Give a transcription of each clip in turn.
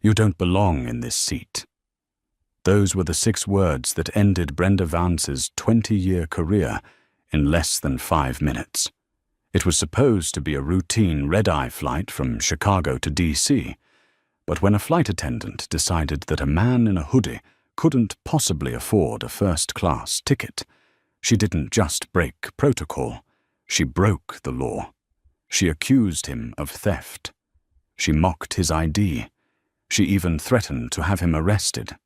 "You don't belong in this seat." Those were the 6 words that ended Brenda Vance's 20-year career in less than 5 minutes. It was supposed to be a routine red-eye flight from Chicago to D.C., but when a flight attendant decided that a man in a hoodie couldn't possibly afford a first-class ticket, she didn't just break protocol, she broke the law. She accused him of theft. She mocked his ID. She even threatened to have him arrested.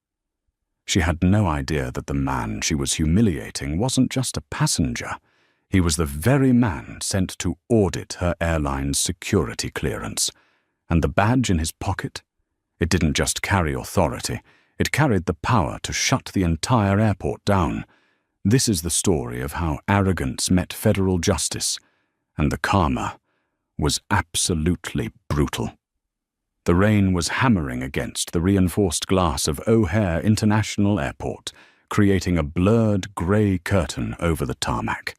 She had no idea that the man she was humiliating wasn't just a passenger. He was the very man sent to audit her airline's security clearance. And the badge in his pocket? It didn't just carry authority. It carried the power to shut the entire airport down. This is the story of how arrogance met federal justice, and the karma was absolutely brutal. The rain was hammering against the reinforced glass of O'Hare International Airport, creating a blurred grey curtain over the tarmac.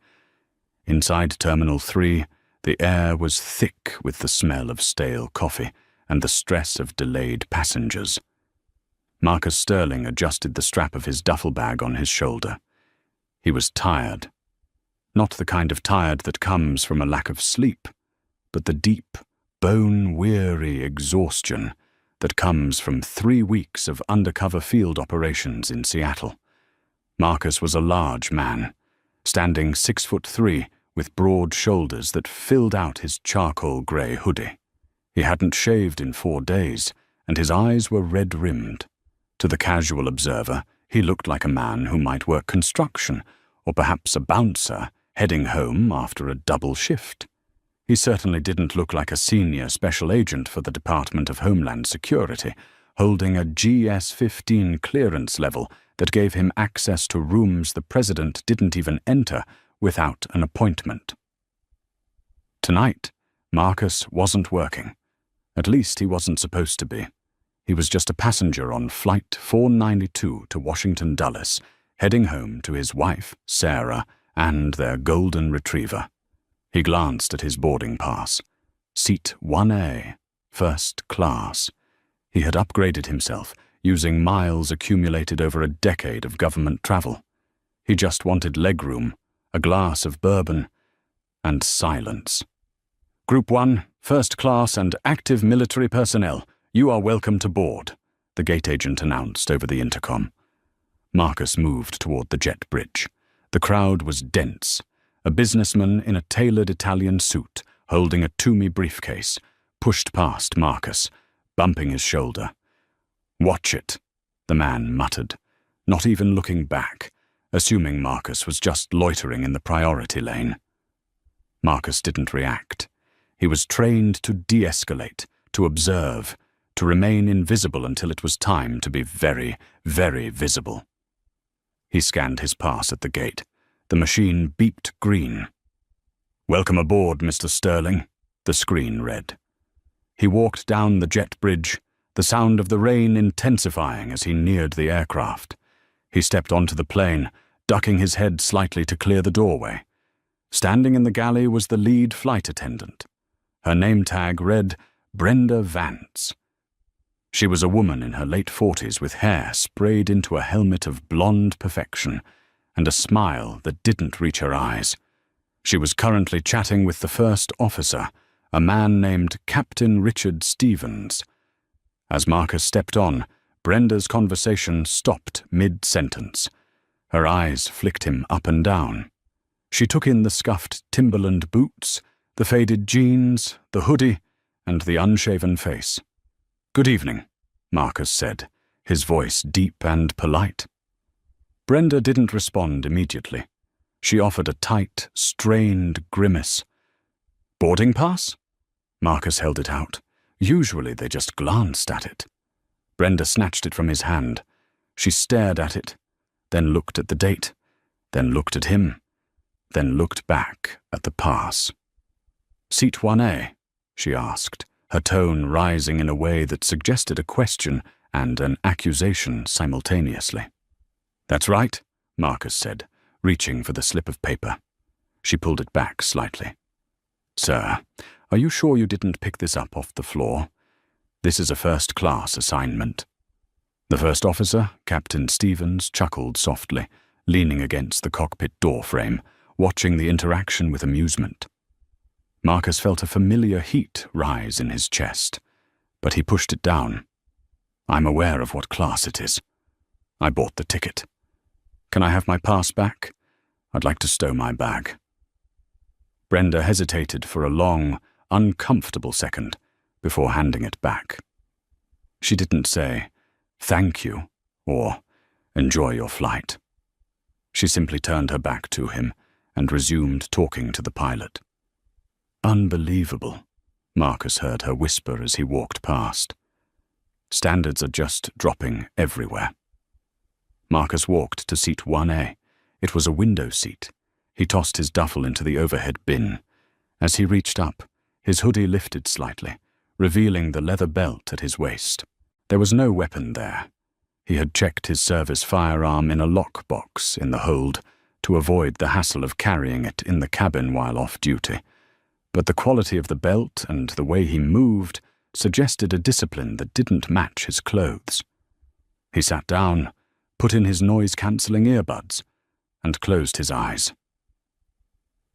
Inside Terminal 3, the air was thick with the smell of stale coffee and the stress of delayed passengers. Marcus Sterling adjusted the strap of his duffel bag on his shoulder. He was tired. Not the kind of tired that comes from a lack of sleep, but the deep, bone-weary exhaustion that comes from 3 weeks of undercover field operations in Seattle. Marcus was a large man, standing 6'3", with broad shoulders that filled out his charcoal grey hoodie. He hadn't shaved in 4 days, and his eyes were red-rimmed. To the casual observer, he looked like a man who might work construction, or perhaps a bouncer heading home after a double shift. He certainly didn't look like a senior special agent for the Department of Homeland Security, holding a GS-15 clearance level that gave him access to rooms the president didn't even enter without an appointment. Tonight, Marcus wasn't working. At least he wasn't supposed to be. He was just a passenger on Flight 492 to Washington Dulles, heading home to his wife, Sarah, and their golden retriever. He glanced at his boarding pass. Seat 1A, first class. He had upgraded himself, using miles accumulated over a decade of government travel. He just wanted legroom, a glass of bourbon, and silence. "Group 1, first class and active military personnel, you are welcome to board," the gate agent announced over the intercom. Marcus moved toward the jet bridge. The crowd was dense. A businessman in a tailored Italian suit, holding a Toomey briefcase, pushed past Marcus, bumping his shoulder. "Watch it," the man muttered, not even looking back, assuming Marcus was just loitering in the priority lane. Marcus didn't react. He was trained to de-escalate, to observe, to remain invisible until it was time to be very, very visible. He scanned his pass at the gate. The machine beeped green. "Welcome aboard, Mr. Sterling," the screen read. He walked down the jet bridge, the sound of the rain intensifying as he neared the aircraft. He stepped onto the plane, ducking his head slightly to clear the doorway. Standing in the galley was the lead flight attendant. Her name tag read Brenda Vance. She was a woman in her late 40s with hair sprayed into a helmet of blonde perfection and a smile that didn't reach her eyes. She was currently chatting with the first officer, a man named Captain Richard Stevens. As Marcus stepped on, Brenda's conversation stopped mid-sentence. Her eyes flicked him up and down. She took in the scuffed Timberland boots, the faded jeans, the hoodie, and the unshaven face. "Good evening," Marcus said, his voice deep and polite. Brenda didn't respond immediately. She offered a tight, strained grimace. "Boarding pass?" Marcus held it out. Usually they just glanced at it. Brenda snatched it from his hand. She stared at it, then looked at the date, then looked at him, then looked back at the pass. "Seat 1A?" she asked, her tone rising in a way that suggested a question and an accusation simultaneously. "That's right," Marcus said, reaching for the slip of paper. She pulled it back slightly. "Sir, are you sure you didn't pick this up off the floor? This is a first-class assignment." The first officer, Captain Stevens, chuckled softly, leaning against the cockpit door frame, watching the interaction with amusement. Marcus felt a familiar heat rise in his chest, but he pushed it down. "I'm aware of what class it is. I bought the ticket. Can I have my pass back? I'd like to stow my bag." Brenda hesitated for a long, uncomfortable second before handing it back. She didn't say, "Thank you," or "Enjoy your flight." She simply turned her back to him and resumed talking to the pilot. "Unbelievable," Marcus heard her whisper as he walked past. "Standards are just dropping everywhere." Marcus walked to seat 1A. It was a window seat. He tossed his duffel into the overhead bin. As he reached up, his hoodie lifted slightly, revealing the leather belt at his waist. There was no weapon there. He had checked his service firearm in a lockbox in the hold to avoid the hassle of carrying it in the cabin while off duty. But the quality of the belt and the way he moved suggested a discipline that didn't match his clothes. He sat down, put in his noise-cancelling earbuds, and closed his eyes.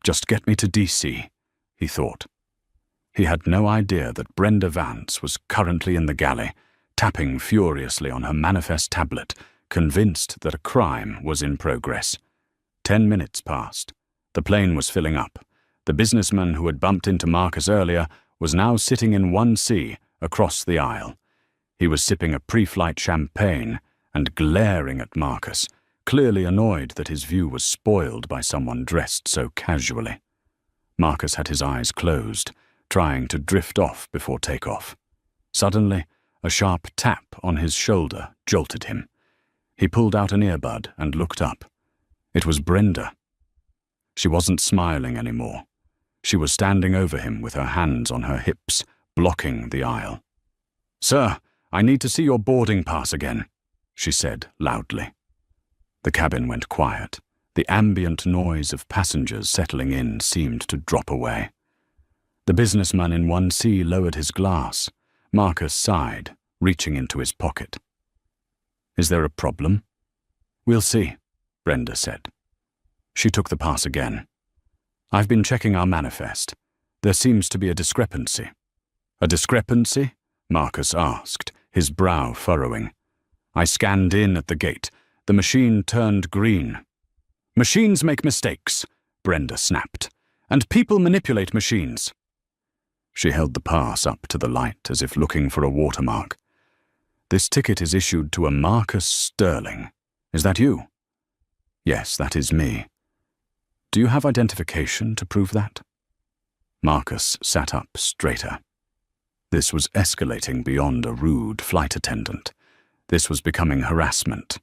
"Just get me to DC," he thought. He had no idea that Brenda Vance was currently in the galley, tapping furiously on her manifest tablet, convinced that a crime was in progress. 10 minutes passed. The plane was filling up. The businessman who had bumped into Marcus earlier was now sitting in 1C across the aisle. He was sipping a pre-flight champagne and glaring at Marcus, clearly annoyed that his view was spoiled by someone dressed so casually. Marcus had his eyes closed, trying to drift off before takeoff. Suddenly, a sharp tap on his shoulder jolted him. He pulled out an earbud and looked up. It was Brenda. She wasn't smiling anymore. She was standing over him with her hands on her hips, blocking the aisle. "Sir, I need to see your boarding pass again," she said loudly. The cabin went quiet. The ambient noise of passengers settling in seemed to drop away. The businessman in 1C lowered his glass. Marcus sighed, reaching into his pocket. "Is there a problem?" "We'll see," Brenda said. She took the pass again. "I've been checking our manifest. There seems to be a discrepancy." "A discrepancy?" Marcus asked, his brow furrowing. "I scanned in at the gate. The machine turned green." "Machines make mistakes," Brenda snapped. "And people manipulate machines." She held the pass up to the light as if looking for a watermark. "This ticket is issued to a Marcus Sterling. Is that you?" "Yes, that is me." "Do you have identification to prove that?" Marcus sat up straighter. This was escalating beyond a rude flight attendant. This was becoming harassment.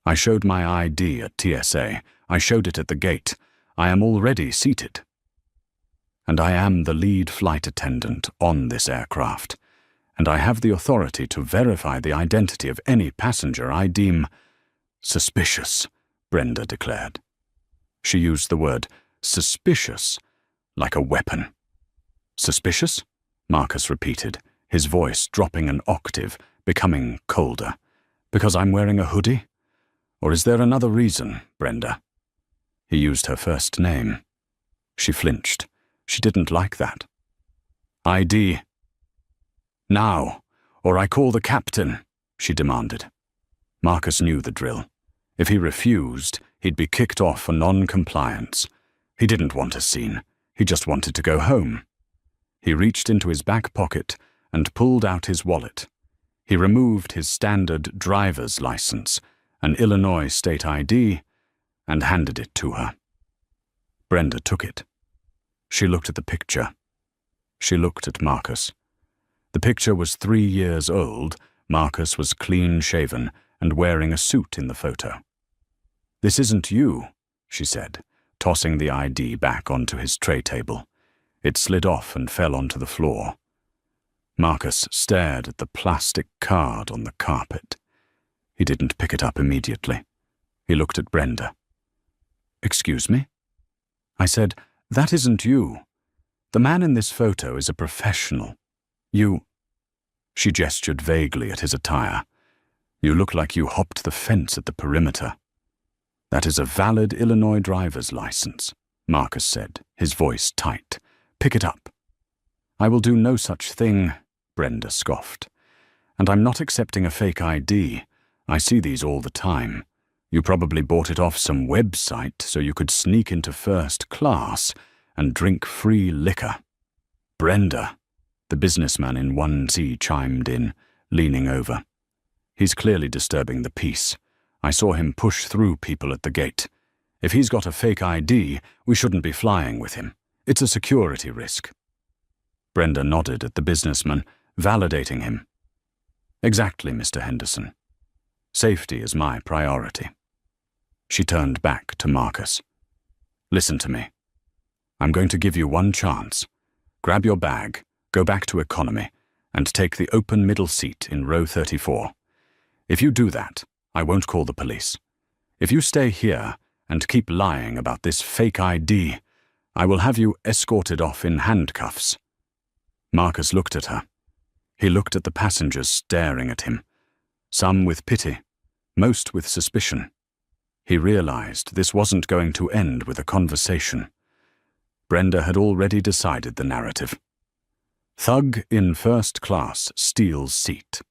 "I showed my ID at TSA. I showed it at the gate. I am already seated. And I am the lead flight attendant on this aircraft, and I have the authority to verify the identity of any passenger I deem suspicious," Brenda declared. She used the word suspicious like a weapon. "Suspicious?" Marcus repeated, his voice dropping an octave, becoming colder. "Because I'm wearing a hoodie? Or is there another reason, Brenda?" He used her first name. She flinched. She didn't like that. "ID. Now, or I call the captain," she demanded. Marcus knew the drill. If he refused, he'd be kicked off for non-compliance. He didn't want a scene. He just wanted to go home. He reached into his back pocket and pulled out his wallet. He removed his standard driver's license, an Illinois state ID, and handed it to her. Brenda took it. She looked at the picture. She looked at Marcus. The picture was 3 years old. Marcus was clean-shaven and wearing a suit in the photo. "This isn't you," she said, tossing the ID back onto his tray table. It slid off and fell onto the floor. Marcus stared at the plastic card on the carpet. He didn't pick it up immediately. He looked at Brenda. "Excuse me?" I said, "That isn't you. The man in this photo is a professional. You..." She gestured vaguely at his attire. "You look like you hopped the fence at the perimeter." "That is a valid Illinois driver's license," Marcus said, his voice tight. "Pick it up." "I will do no such thing," Brenda scoffed. "And I'm not accepting a fake ID. I see these all the time. You probably bought it off some website so you could sneak into first class and drink free liquor." "Brenda," the businessman in 1C chimed in, leaning over. "He's clearly disturbing the peace. I saw him push through people at the gate. If he's got a fake ID, we shouldn't be flying with him. It's a security risk." Brenda nodded at the businessman, validating him. "Exactly, Mr. Henderson. Safety is my priority." She turned back to Marcus. "Listen to me. I'm going to give you one chance. Grab your bag, go back to economy, and take the open middle seat in row 34. If you do that, I won't call the police. If you stay here and keep lying about this fake ID, I will have you escorted off in handcuffs." Marcus looked at her. He looked at the passengers staring at him, some with pity, most with suspicion. He realized this wasn't going to end with a conversation. Brenda had already decided the narrative. Thug in first class steals seat.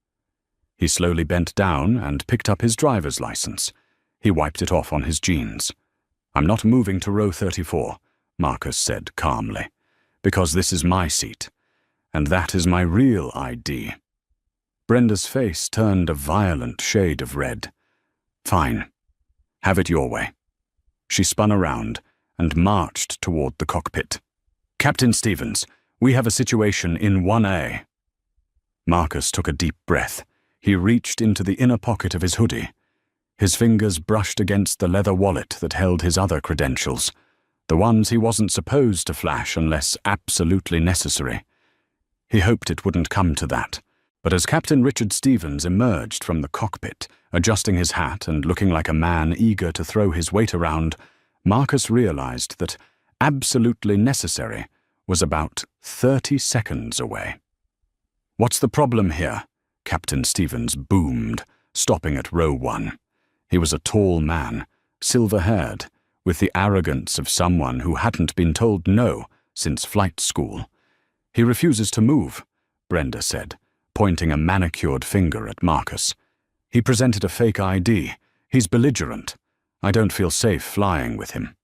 He slowly bent down and picked up his driver's license. He wiped it off on his jeans. "I'm not moving to row 34, Marcus said calmly, "because this is my seat, and that is my real ID." Brenda's face turned a violent shade of red. "Fine. Have it your way." She spun around and marched toward the cockpit. "Captain Stevens, we have a situation in 1A. Marcus took a deep breath. He reached into the inner pocket of his hoodie. His fingers brushed against the leather wallet that held his other credentials, the ones he wasn't supposed to flash unless absolutely necessary. He hoped it wouldn't come to that, but as Captain Richard Stevens emerged from the cockpit, adjusting his hat and looking like a man eager to throw his weight around, Marcus realized that absolutely necessary was about 30 seconds away. "What's the problem here?" Captain Stevens boomed, stopping at row 1. He was a tall man, silver-haired, with the arrogance of someone who hadn't been told no since flight school. "He refuses to move," Brenda said, pointing a manicured finger at Marcus. "He presented a fake ID. He's belligerent. I don't feel safe flying with him."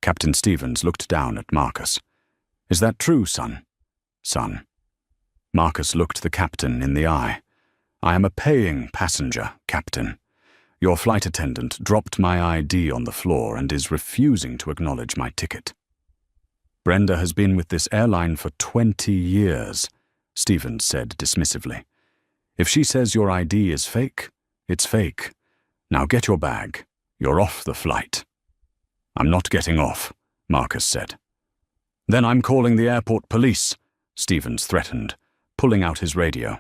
Captain Stevens looked down at Marcus. "Is that true, son?" "Son." Marcus looked the captain in the eye. "I am a paying passenger, Captain. Your flight attendant dropped my ID on the floor and is refusing to acknowledge my ticket." "Brenda has been with this airline for 20 years, Stevens said dismissively. "If she says your ID is fake, it's fake. Now get your bag. You're off the flight." "I'm not getting off," Marcus said. "Then I'm calling the airport police," Stevens threatened, pulling out his radio.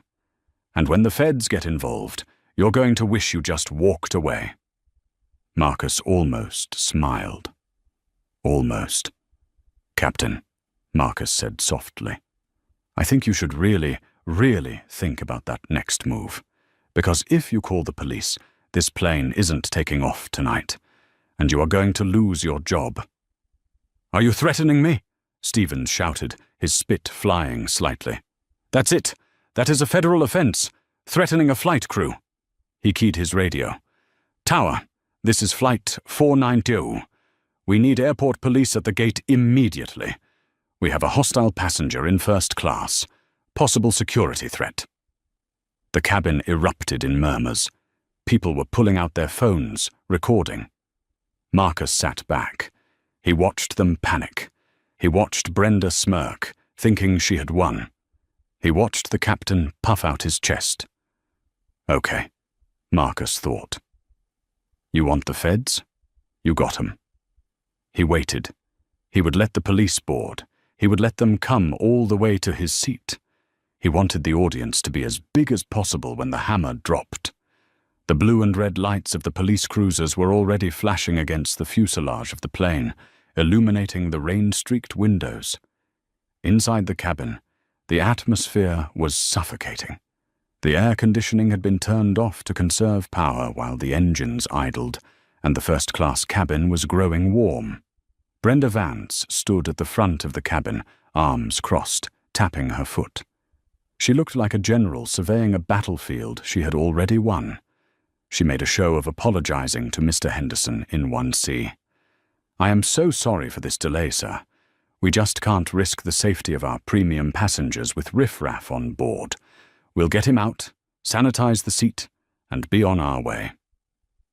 "And when the feds get involved, you're going to wish you just walked away." Marcus almost smiled. "Almost." "Captain," Marcus said softly, "I think you should really think about that next move. Because if you call the police, this plane isn't taking off tonight, and you are going to lose your job." "Are you threatening me?" Stevens shouted, his spit flying slightly. "That's it. That is a federal offense. Threatening a flight crew." He keyed his radio. "Tower, this is Flight 490. We need airport police at the gate immediately. We have a hostile passenger in first class. Possible security threat." The cabin erupted in murmurs. People were pulling out their phones, recording. Marcus sat back. He watched them panic. He watched Brenda smirk, thinking she had won. He watched the captain puff out his chest. "Okay," Marcus thought. "You want the feds? You got 'em." He waited. He would let the police board. He would let them come all the way to his seat. He wanted the audience to be as big as possible when the hammer dropped. The blue and red lights of the police cruisers were already flashing against the fuselage of the plane, illuminating the rain-streaked windows. Inside the cabin, the atmosphere was suffocating. The air conditioning had been turned off to conserve power while the engines idled, and the first-class cabin was growing warm. Brenda Vance stood at the front of the cabin, arms crossed, tapping her foot. She looked like a general surveying a battlefield she had already won. She made a show of apologizing to Mr. Henderson in 1C. "I am so sorry for this delay, sir. We just can't risk the safety of our premium passengers with riffraff on board. We'll get him out, sanitize the seat, and be on our way."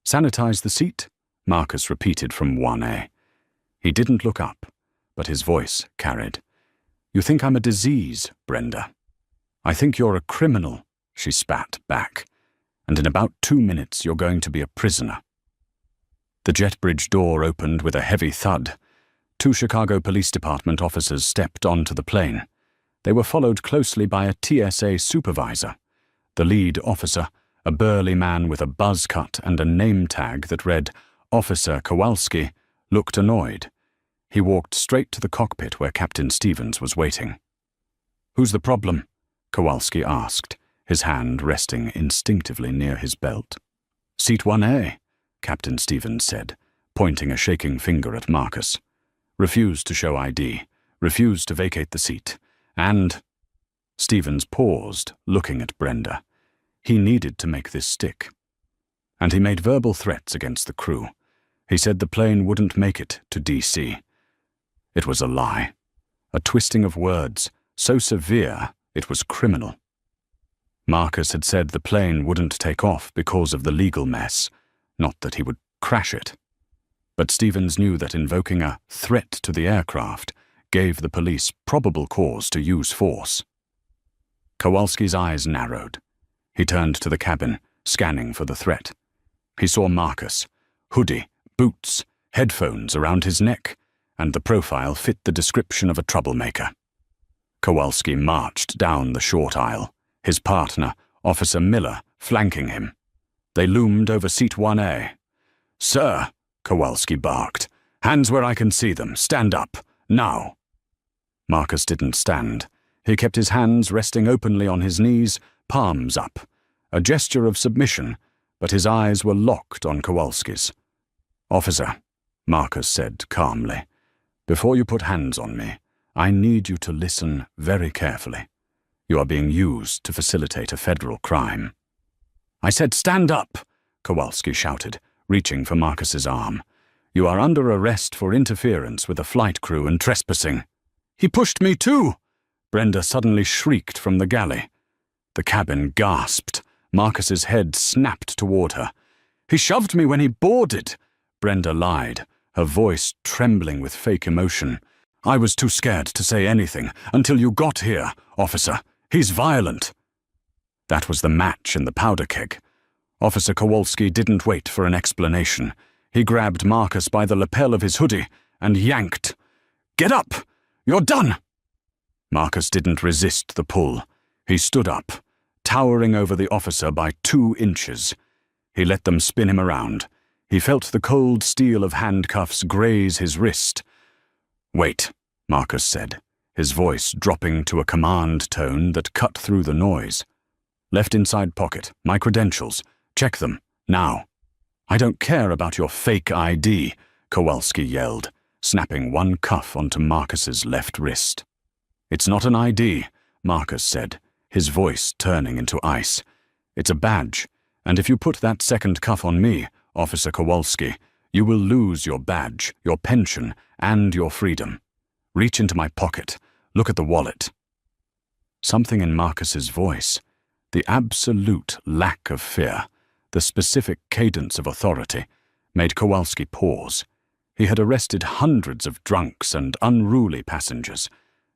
"Sanitize the seat?" Marcus repeated from 1A. He didn't look up, but his voice carried. "You think I'm a disease, Brenda?" "I think you're a criminal," she spat back. "And in about 2 minutes you're going to be a prisoner." The jet bridge door opened with a heavy thud. 2 Chicago Police Department officers stepped onto the plane. They were followed closely by a TSA supervisor. The lead officer, a burly man with a buzz cut and a name tag that read Officer Kowalski, looked annoyed. He walked straight to the cockpit where Captain Stevens was waiting. "Who's the problem?" Kowalski asked, his hand resting instinctively near his belt. "Seat 1A, Captain Stevens said, pointing a shaking finger at Marcus. "Refused to show ID, refused to vacate the seat, and—" Stevens paused, looking at Brenda. He needed to make this stick. "And he made verbal threats against the crew. He said the plane wouldn't make it to D.C. It was a lie, a twisting of words, so severe it was criminal. Marcus had said the plane wouldn't take off because of the legal mess, not that he would crash it. But Stevens knew that invoking a threat to the aircraft gave the police probable cause to use force. Kowalski's eyes narrowed. He turned to the cabin, scanning for the threat. He saw Marcus, hoodie, boots, headphones around his neck, and the profile fit the description of a troublemaker. Kowalski marched down the short aisle, his partner, Officer Miller, flanking him. They loomed over seat 1A. "Sir," Kowalski barked, "hands where I can see them. Stand up. Now." Marcus didn't stand. He kept his hands resting openly on his knees, palms up. A gesture of submission, but his eyes were locked on Kowalski's. "Officer," Marcus said calmly, "before you put hands on me, I need you to listen very carefully. You are being used to facilitate a federal crime." "I said stand up," Kowalski shouted, reaching for Marcus's arm. "You are under arrest for interference with a flight crew and trespassing." "He pushed me too!" Brenda suddenly shrieked from the galley. The cabin gasped. Marcus's head snapped toward her. "He shoved me when he boarded," Brenda lied, her voice trembling with fake emotion. "I was too scared to say anything until you got here, officer. He's violent." That was the match in the powder keg. Officer Kowalski didn't wait for an explanation. He grabbed Marcus by the lapel of his hoodie and yanked. "Get up! You're done!" Marcus didn't resist the pull. He stood up, towering over the officer by 2 inches. He let them spin him around. He felt the cold steel of handcuffs graze his wrist. "Wait," Marcus said, his voice dropping to a command tone that cut through the noise. "Left inside pocket, my credentials. Check them, now." "I don't care about your fake ID," Kowalski yelled, snapping one cuff onto Marcus's left wrist. "It's not an ID," Marcus said, his voice turning into ice. "It's a badge, and if you put that second cuff on me, Officer Kowalski, you will lose your badge, your pension, and your freedom. Reach into my pocket. Look at the wallet." Something in Marcus's voice, the absolute lack of fear, the specific cadence of authority, made Kowalski pause. He had arrested hundreds of drunks and unruly passengers.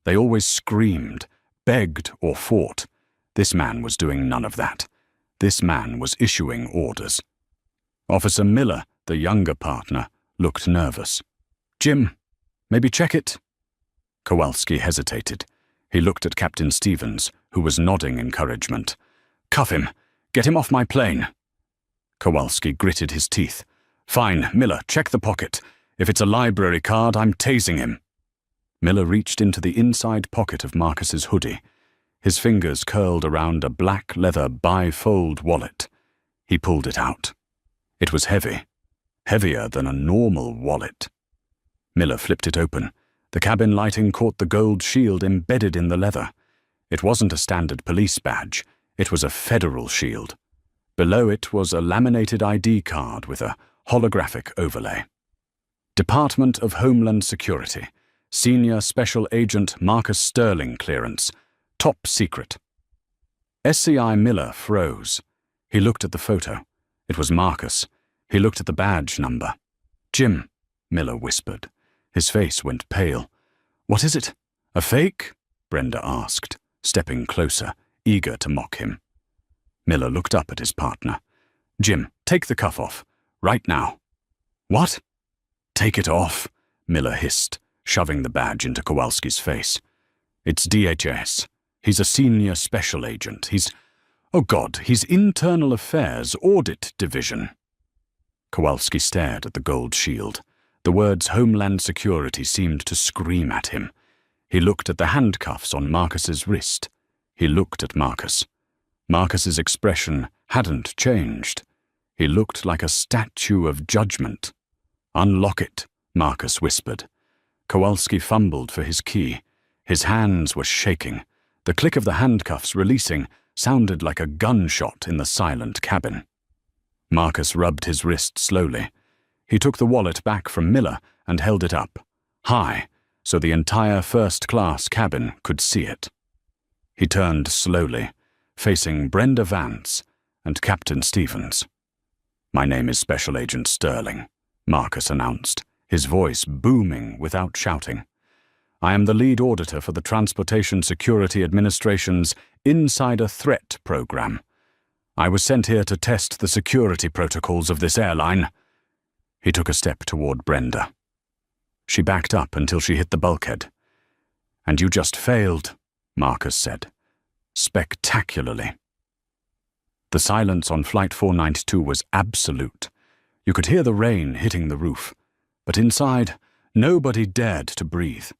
They always screamed, begged, or fought. This man was doing none of that. This man was issuing orders. Officer Miller, the younger partner, looked nervous. "Jim, maybe check it?" Kowalski hesitated. He looked at Captain Stevens, who was nodding encouragement. "Cuff him. Get him off my plane." Kowalski gritted his teeth. "Fine, Miller, check the pocket. If it's a library card, I'm tasing him." Miller reached into the inside pocket of Marcus's hoodie. His fingers curled around a black leather bifold wallet. He pulled it out. It was heavy, heavier than a normal wallet. Miller flipped it open. The cabin lighting caught the gold shield embedded in the leather. It wasn't a standard police badge. It was a federal shield. Below it was a laminated ID card with a holographic overlay. Department of Homeland Security, Senior Special Agent Marcus Sterling clearance, top secret. SCI Miller froze. He looked at the photo. It was Marcus. He looked at the badge number. "Jim," Miller whispered. His face went pale. "What is it? A fake?" Brenda asked, stepping closer, eager to mock him. Miller looked up at his partner. "Jim, take the cuff off. Right now." "What?" "Take it off," Miller hissed, shoving the badge into Kowalski's face. "It's DHS. He's a senior special agent. He's Internal Affairs Audit Division." Kowalski stared at the gold shield. The words Homeland Security seemed to scream at him. He looked at the handcuffs on Marcus's wrist. He looked at Marcus. Marcus's expression hadn't changed. He looked like a statue of judgment. "Unlock it," Marcus whispered. Kowalski fumbled for his key. His hands were shaking. The click of the handcuffs releasing sounded like a gunshot in the silent cabin. Marcus rubbed his wrist slowly. He took the wallet back from Miller and held it up, high, so the entire first-class cabin could see it. He turned slowly, facing Brenda Vance and Captain Stevens. "My name is Special Agent Sterling," Marcus announced, his voice booming without shouting. "I am the lead auditor for the Transportation Security Administration's Insider Threat Program. I was sent here to test the security protocols of this airline." He took a step toward Brenda. She backed up until she hit the bulkhead. "And you just failed," Marcus said. "Spectacularly." The silence on Flight 492 was absolute. You could hear the rain hitting the roof, but inside, nobody dared to breathe.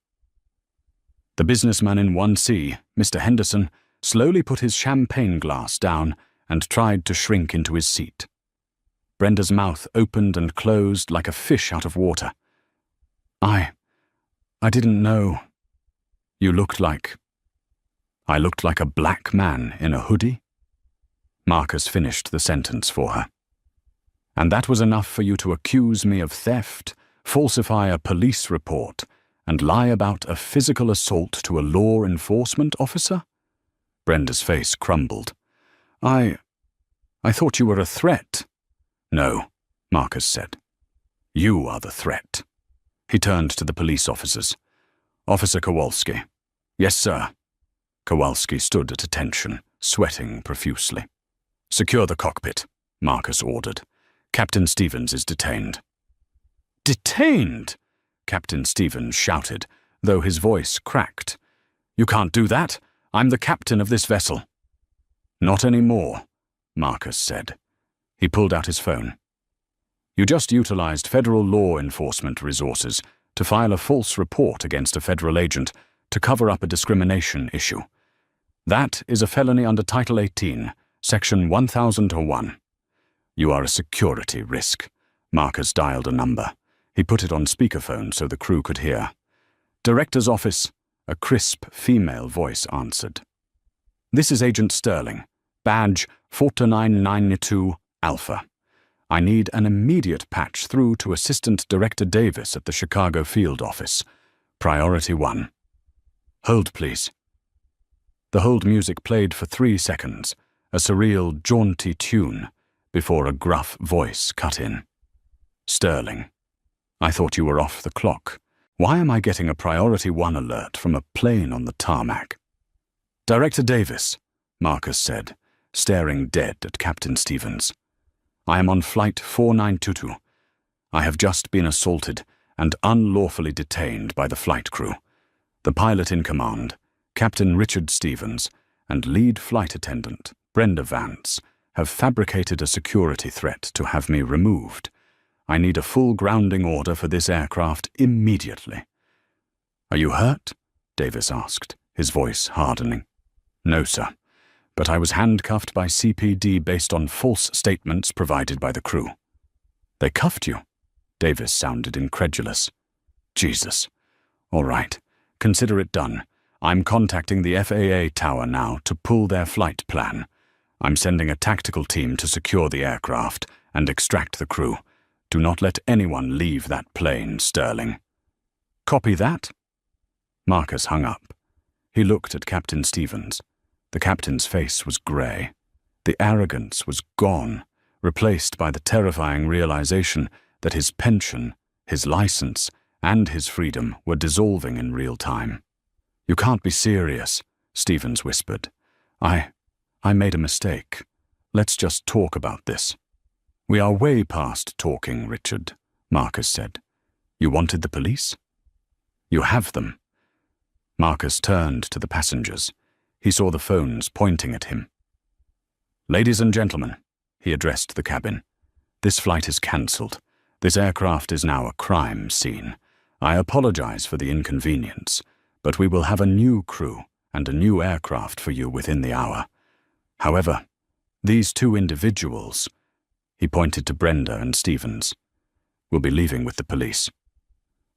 The businessman in 1C, Mr. Henderson, slowly put his champagne glass down and tried to shrink into his seat. Brenda's mouth opened and closed like a fish out of water. I didn't know. I looked like a black man in a hoodie?" Marcus finished the sentence for her. "And that was enough for you to accuse me of theft, falsify a police report, and lie about a physical assault to a law enforcement officer?" Brenda's face crumbled. I thought you were a threat." "No," Marcus said. "You are the threat." He turned to the police officers. "Officer Kowalski." "Yes, sir." Kowalski stood at attention, sweating profusely. "Secure the cockpit," Marcus ordered. "Captain Stevens is detained." "Detained?" Captain Stevens shouted, though his voice cracked. "You can't do that. I'm the captain of this vessel." "Not anymore," Marcus said. He pulled out his phone. "You just utilized federal law enforcement resources to file a false report against a federal agent to cover up a discrimination issue. That is a felony under Title 18, Section 1001. You are a security risk." Marcus dialed a number. He put it on speakerphone so the crew could hear. "Director's office," a crisp female voice answered. "This is Agent Sterling, badge 4992 Alpha. I need an immediate patch through to Assistant Director Davis at the Chicago field office. Priority 1. Hold, please." The hold music played for 3 seconds, a surreal, jaunty tune, before a gruff voice cut in. "Sterling, I thought you were off the clock. Why am I getting a Priority 1 alert from a plane on the tarmac?" "Director Davis," Marcus said, staring dead at Captain Stevens. "I am on Flight 4922. I have just been assaulted and unlawfully detained by the flight crew. The pilot in command, Captain Richard Stevens, and lead flight attendant, Brenda Vance, have fabricated a security threat to have me removed. I need a full grounding order for this aircraft immediately." "Are you hurt?" Davis asked, his voice hardening. No, sir. But I was handcuffed by CPD based on false statements provided by the crew. They cuffed you? Davis sounded incredulous. Jesus. All right. Consider it done. I'm contacting the FAA tower now to pull their flight plan. I'm sending a tactical team to secure the aircraft and extract the crew. Do not let anyone leave that plane, Sterling. Copy that? Marcus hung up. He looked at Captain Stevens. The captain's face was grey. The arrogance was gone, replaced by the terrifying realization that his pension, his license, and his freedom were dissolving in real time. You can't be serious, Stevens whispered. I made a mistake. Let's just talk about this. We are way past talking, Richard, Marcus said. You wanted the police? You have them. Marcus turned to the passengers. He saw the phones pointing at him. Ladies and gentlemen, he addressed the cabin. This flight is cancelled. This aircraft is now a crime scene. I apologize for the inconvenience, but we will have a new crew and a new aircraft for you within the hour. However, these two individuals, he pointed to Brenda and Stevens, will be leaving with the police.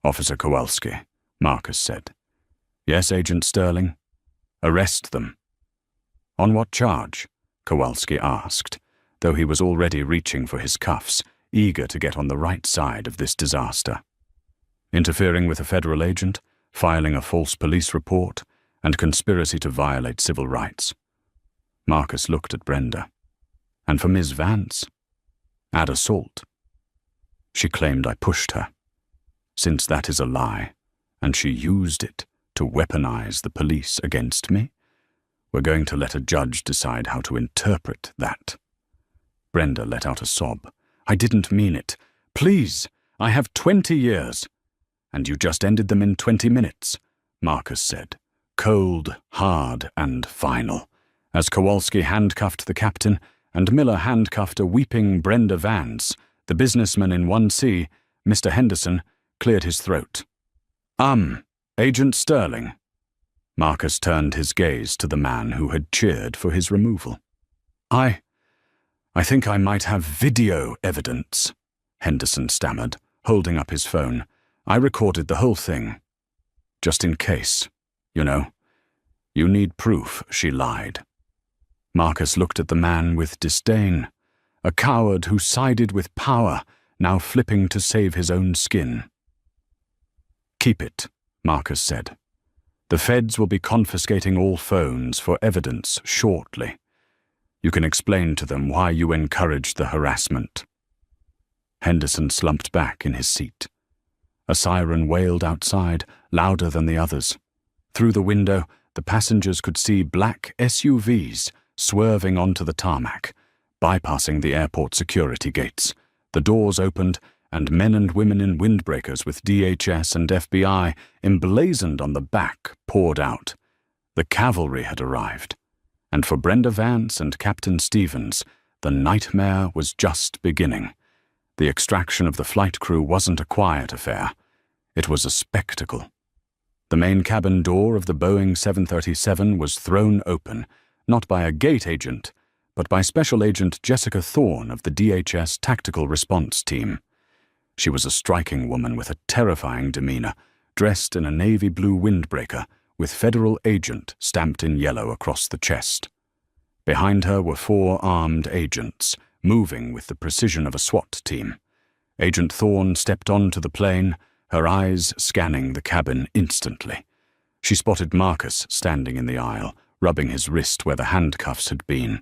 Officer Kowalski, Marcus said. Yes, Agent Sterling? Arrest them. On what charge? Kowalski asked, though he was already reaching for his cuffs, eager to get on the right side of this disaster. Interfering with a federal agent, filing a false police report, and conspiracy to violate civil rights. Marcus looked at Brenda. And for Ms. Vance? Add assault. She claimed I pushed her. Since that is a lie, and she used it to weaponize the police against me, we're going to let a judge decide how to interpret that. Brenda let out a sob. I didn't mean it. Please, I have 20 years. And you just ended them in 20 minutes, Marcus said, cold, hard, and final, as Kowalski handcuffed the captain and Miller handcuffed a weeping Brenda Vance. The businessman in 1C, Mr. Henderson, cleared his throat. Agent Sterling. Marcus turned his gaze to the man who had cheered for his removal. I think I might have video evidence, Henderson stammered, holding up his phone. I recorded the whole thing. Just in case, you know. You need proof she lied. Marcus looked at the man with disdain. A coward who sided with power, now flipping to save his own skin. Keep it, Marcus said. The feds will be confiscating all phones for evidence shortly. You can explain to them why you encouraged the harassment. Henderson slumped back in his seat. A siren wailed outside, louder than the others. Through the window, the passengers could see black SUVs swerving onto the tarmac, bypassing the airport security gates. The doors opened, and men and women in windbreakers with DHS and FBI emblazoned on the back poured out. The cavalry had arrived, and for Brenda Vance and Captain Stevens, the nightmare was just beginning. The extraction of the flight crew wasn't a quiet affair. It was a spectacle. The main cabin door of the Boeing 737 was thrown open, not by a gate agent, but by Special Agent Jessica Thorne of the DHS Tactical Response Team. She was a striking woman with a terrifying demeanor, dressed in a navy blue windbreaker with Federal Agent stamped in yellow across the chest. Behind her were 4 armed agents, moving with the precision of a SWAT team. Agent Thorne stepped onto the plane, her eyes scanning the cabin instantly. She spotted Marcus standing in the aisle, rubbing his wrist where the handcuffs had been.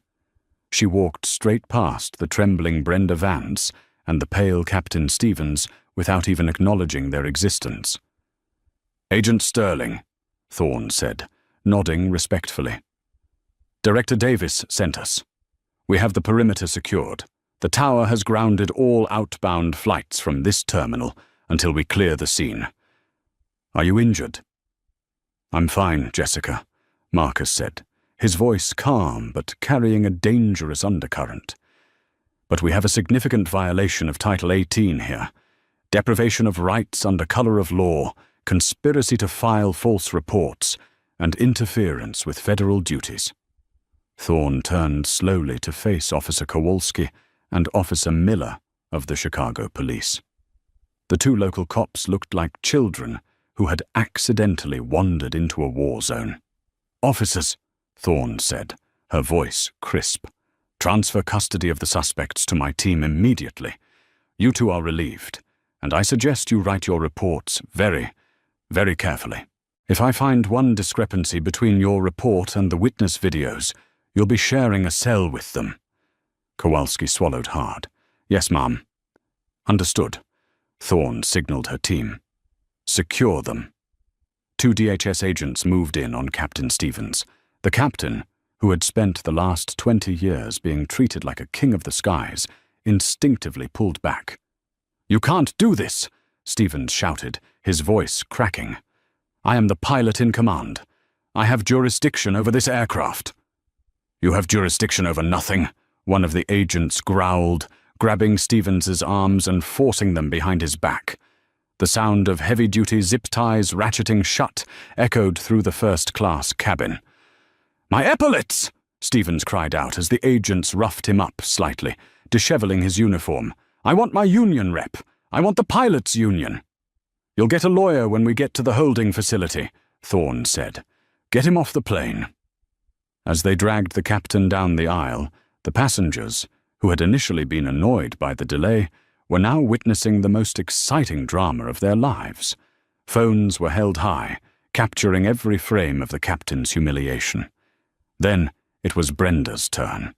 She walked straight past the trembling Brenda Vance and the pale Captain Stevens without even acknowledging their existence. Agent Sterling, Thorne said, nodding respectfully. Director Davis sent us. We have the perimeter secured. The tower has grounded all outbound flights from this terminal until we clear the scene. Are you injured? I'm fine, Jessica, Marcus said, his voice calm but carrying a dangerous undercurrent. But we have a significant violation of Title 18 here. Deprivation of rights under color of law, conspiracy to file false reports, and interference with federal duties. Thorne turned slowly to face Officer Kowalski and Officer Miller of the Chicago Police. The two local cops looked like children who had accidentally wandered into a war zone. "Officers," Thorne said, her voice crisp, "transfer custody of the suspects to my team immediately. You two are relieved, and I suggest you write your reports very, very carefully. If I find one discrepancy between your report and the witness videos, you'll be sharing a cell with them." Kowalski swallowed hard. "Yes, ma'am." "Understood." Thorne signaled her team. "Secure them." Two DHS agents moved in on Captain Stevens. The captain, who had spent the last 20 years being treated like a king of the skies, instinctively pulled back. "You can't do this!" Stevens shouted, his voice cracking. "I am the pilot in command. I have jurisdiction over this aircraft." "You have jurisdiction over nothing," one of the agents growled, grabbing Stevens's arms and forcing them behind his back. The sound of heavy-duty zip ties ratcheting shut echoed through the first-class cabin. "My epaulets!" Stevens cried out as the agents roughed him up slightly, disheveling his uniform. "I want my union rep. I want the pilots' union." "You'll get a lawyer when we get to the holding facility," Thorne said. "Get him off the plane." As they dragged the captain down the aisle, the passengers, who had initially been annoyed by the delay, were now witnessing the most exciting drama of their lives. Phones were held high, capturing every frame of the captain's humiliation. Then it was Brenda's turn.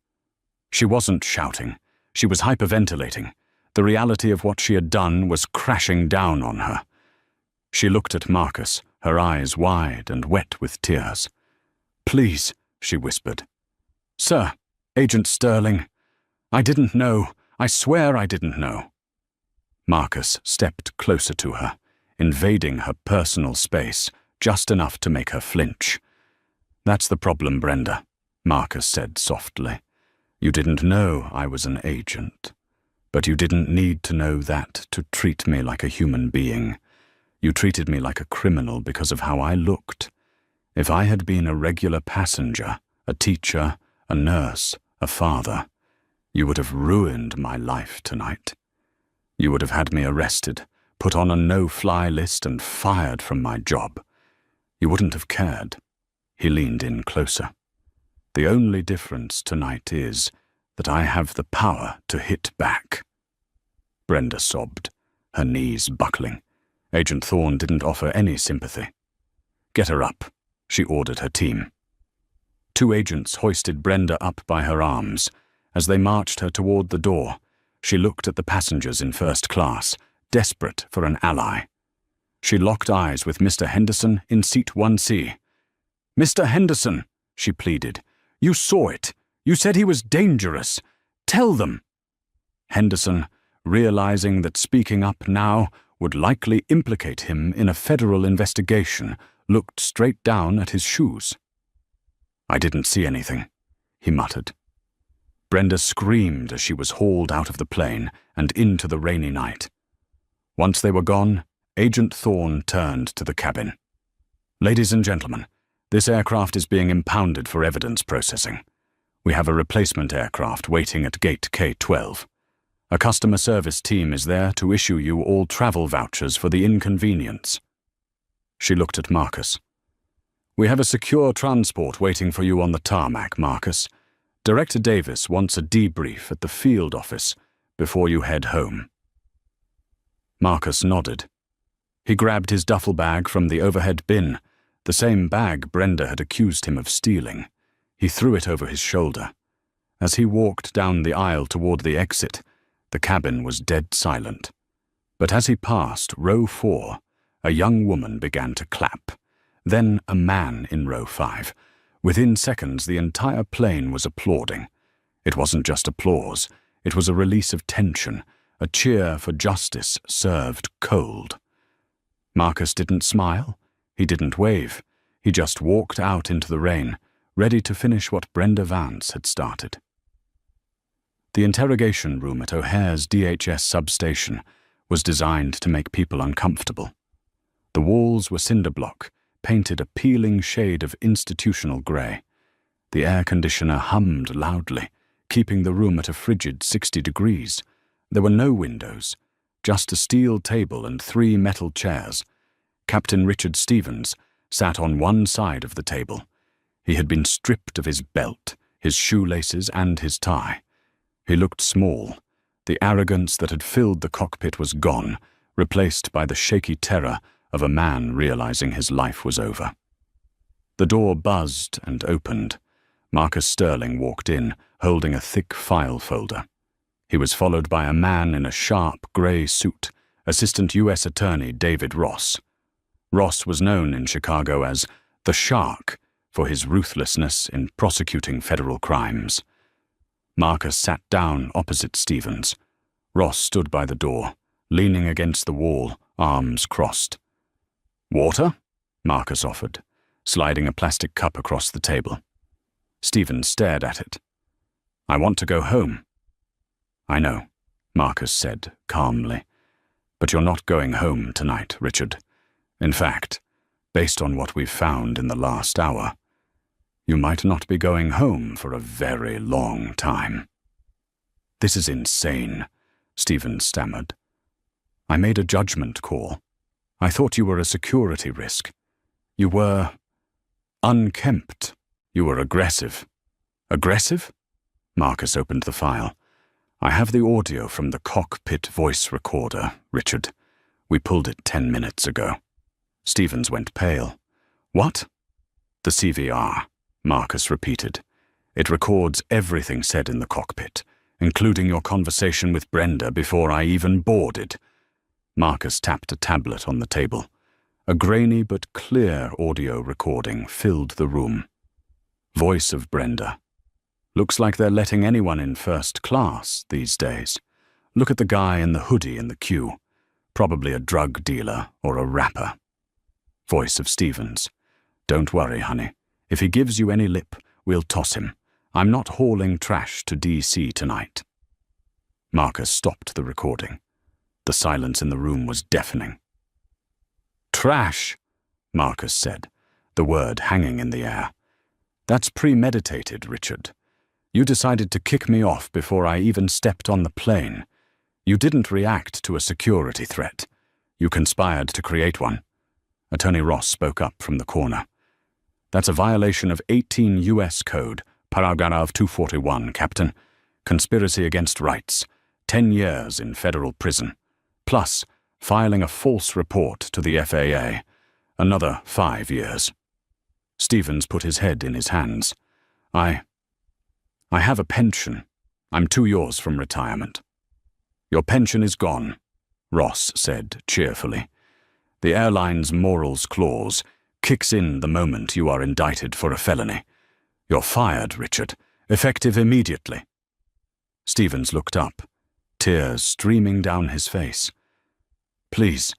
She wasn't shouting. She was hyperventilating. The reality of what she had done was crashing down on her. She looked at Marcus, her eyes wide and wet with tears. "Please," she whispered. "Sir, Agent Sterling, I didn't know. I swear I didn't know." Marcus stepped closer to her, invading her personal space, just enough to make her flinch. "That's the problem, Brenda," Marcus said softly. "You didn't know I was an agent. But you didn't need to know that to treat me like a human being. You treated me like a criminal because of how I looked. If I had been a regular passenger, a teacher, a nurse, a father, you would have ruined my life tonight. You would have had me arrested, put on a no-fly list and fired from my job. You wouldn't have cared." He leaned in closer. "The only difference tonight is that I have the power to hit back." Brenda sobbed, her knees buckling. Agent Thorne didn't offer any sympathy. "Get her up," she ordered her team. Two agents hoisted Brenda up by her arms. As they marched her toward the door, she looked at the passengers in first class, desperate for an ally. She locked eyes with Mr. Henderson in seat 1C. "Mr. Henderson," she pleaded, "you saw it. You said he was dangerous. Tell them." Henderson, realizing that speaking up now would likely implicate him in a federal investigation, looked straight down at his shoes. "I didn't see anything," he muttered. Brenda screamed as she was hauled out of the plane and into the rainy night. Once they were gone, Agent Thorne turned to the cabin. "Ladies and gentlemen, this aircraft is being impounded for evidence processing. We have a replacement aircraft waiting at gate K-12. A customer service team is there to issue you all travel vouchers for the inconvenience." She looked at Marcus. "We have a secure transport waiting for you on the tarmac, Marcus. Director Davis wants a debrief at the field office before you head home." Marcus nodded. He grabbed his duffel bag from the overhead bin, the same bag Brenda had accused him of stealing. He threw it over his shoulder. As he walked down the aisle toward the exit, the cabin was dead silent. But as he passed row 4, a young woman began to clap. Then a man in row 5. Within seconds, the entire plane was applauding. It wasn't just applause. It was a release of tension, a cheer for justice served cold. Marcus didn't smile. He didn't wave. He just walked out into the rain, ready to finish what Brenda Vance had started. The interrogation room at O'Hare's DHS substation was designed to make people uncomfortable. The walls were cinder block, painted a peeling shade of institutional grey. The air conditioner hummed loudly, keeping the room at a frigid 60 degrees. There were no windows, just a steel table and 3 metal chairs. Captain Richard Stevens sat on one side of the table. He had been stripped of his belt, his shoelaces, and his tie. He looked small. The arrogance that had filled the cockpit was gone, replaced by the shaky terror of a man realizing his life was over. The door buzzed and opened. Marcus Sterling walked in, holding a thick file folder. He was followed by a man in a sharp grey suit, Assistant U.S. Attorney David Ross. Ross was known in Chicago as the Shark for his ruthlessness in prosecuting federal crimes. Marcus sat down opposite Stevens. Ross stood by the door, leaning against the wall, arms crossed. "Water?" Marcus offered, sliding a plastic cup across the table. Stevens stared at it. "I want to go home." "I know," Marcus said calmly. "But you're not going home tonight, Richard. In fact, based on what we've found in the last hour, you might not be going home for a very long time." "This is insane," Stevens stammered. "I made a judgment call. I thought you were a security risk. You were unkempt. You were aggressive." "Aggressive?" Marcus opened the file. "I have the audio from the cockpit voice recorder, Richard. We pulled it 10 minutes ago." Stevens went pale. "What?" "The CVR," Marcus repeated. "It records everything said in the cockpit, including your conversation with Brenda before I even boarded." Marcus tapped a tablet on the table. A grainy but clear audio recording filled the room. Voice of Brenda. "Looks like they're letting anyone in first class these days. Look at the guy in the hoodie in the queue. Probably a drug dealer or a rapper." Voice of Stevens. "Don't worry, honey. If he gives you any lip, we'll toss him. I'm not hauling trash to D.C. tonight." Marcus stopped the recording. The silence in the room was deafening. "Trash," Marcus said, the word hanging in the air. "That's premeditated, Richard. You decided to kick me off before I even stepped on the plane. You didn't react to a security threat. You conspired to create one." Attorney Ross spoke up from the corner. "That's a violation of 18 U.S. Code, paragraph 241, Captain. Conspiracy against rights. 10 years in federal prison. Plus, filing a false report to the FAA. Another 5 years." Stevens put his head in his hands. I have a pension. I'm 2 years from retirement." "Your pension is gone," Ross said cheerfully. "The airline's morals clause kicks in the moment you are indicted for a felony. You're fired, Richard, effective immediately." Stevens looked up, tears streaming down his face. "Please,